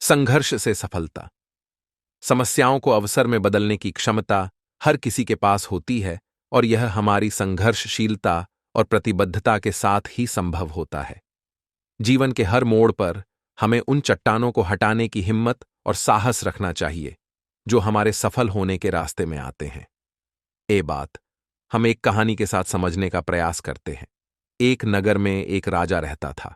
संघर्ष से सफलता। समस्याओं को अवसर में बदलने की क्षमता हर किसी के पास होती है और यह हमारी संघर्षशीलता और प्रतिबद्धता के साथ ही संभव होता है। जीवन के हर मोड़ पर हमें उन चट्टानों को हटाने की हिम्मत और साहस रखना चाहिए जो हमारे सफल होने के रास्ते में आते हैं। ये बात हम एक कहानी के साथ समझने का प्रयास करते हैं। एक नगर में एक राजा रहता था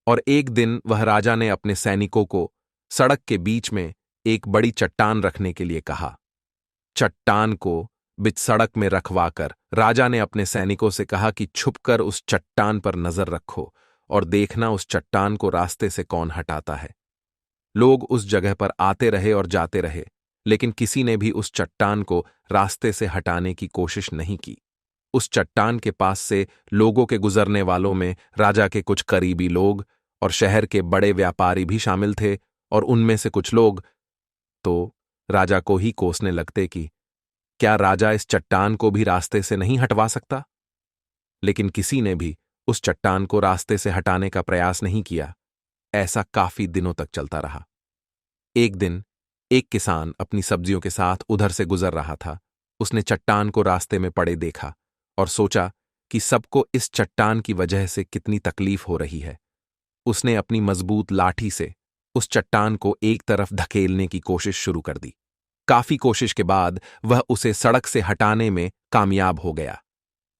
और एक दिन वह राजा ने अपने सैनिकों को सड़क के बीच में एक बड़ी चट्टान रखने के लिए कहा। चट्टान को बीच सड़क में रखवाकर राजा ने अपने सैनिकों से कहा कि छुपकर उस चट्टान पर नजर रखो और देखना उस चट्टान को रास्ते से कौन हटाता है। लोग उस जगह पर आते रहे और जाते रहे, लेकिन किसी ने भी उस चट्टान को रास्ते से हटाने की कोशिश नहीं की। उस चट्टान के पास से लोगों के गुजरने वालों में राजा के कुछ करीबी लोग और शहर के बड़े व्यापारी भी शामिल थे, और उनमें से कुछ लोग तो राजा को ही कोसने लगते कि क्या राजा इस चट्टान को भी रास्ते से नहीं हटवा सकता। लेकिन किसी ने भी उस चट्टान को रास्ते से हटाने का प्रयास नहीं किया। ऐसा काफी दिनों तक चलता रहा। एक दिन एक किसान अपनी सब्जियों के साथ उधर से गुजर रहा था। उसने चट्टान को रास्ते में पड़े देखा और सोचा कि सबको इस चट्टान की वजह से कितनी तकलीफ हो रही है। उसने अपनी मजबूत लाठी से उस चट्टान को एक तरफ धकेलने की कोशिश शुरू कर दी। काफी कोशिश के बाद वह उसे सड़क से हटाने में कामयाब हो गया।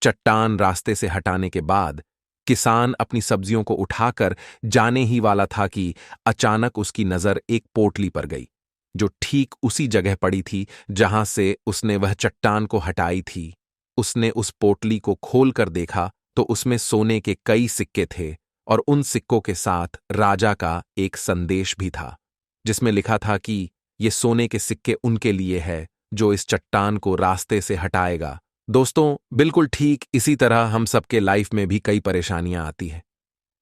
चट्टान रास्ते से हटाने के बाद किसान अपनी सब्जियों को उठाकर जाने ही वाला था कि अचानक उसकी नजर एक पोटली पर गई, जो ठीक उसी जगह पड़ी थी जहां से उसने वह चट्टान को हटाई थी। उसने उस पोटली को खोलकर देखा तो उसमें सोने के कई सिक्के थे और उन सिक्कों के साथ राजा का एक संदेश भी था, जिसमें लिखा था कि ये सोने के सिक्के उनके लिए है जो इस चट्टान को रास्ते से हटाएगा। दोस्तों, बिल्कुल ठीक इसी तरह हम सबके लाइफ में भी कई परेशानियां आती हैं।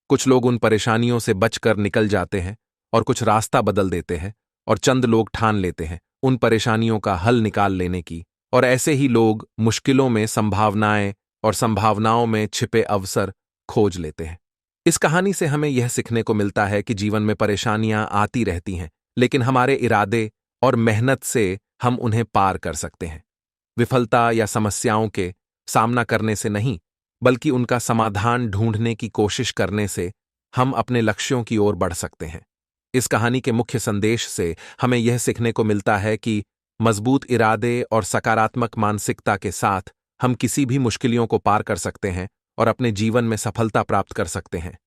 कुछ लोग उन परेशानियों से बचकर निकल जाते हैं और कुछ रास्ता बदल देते हैं, और चंद लोग ठान लेते हैं उन परेशानियों का हल निकाल लेने की, और ऐसे ही लोग मुश्किलों में संभावनाएं और संभावनाओं में छिपे अवसर खोज लेते हैं। इस कहानी से हमें यह सीखने को मिलता है कि जीवन में परेशानियां आती रहती हैं, लेकिन हमारे इरादे और मेहनत से हम उन्हें पार कर सकते हैं। विफलता या समस्याओं के सामना करने से नहीं, बल्कि उनका समाधान ढूंढने की कोशिश करने से हम अपने लक्ष्यों की ओर बढ़ सकते हैं। इस कहानी के मुख्य संदेश से हमें यह सीखने को मिलता है कि मजबूत इरादे और सकारात्मक मानसिकता के साथ हम किसी भी मुश्किलों को पार कर सकते हैं और अपने जीवन में सफलता प्राप्त कर सकते हैं।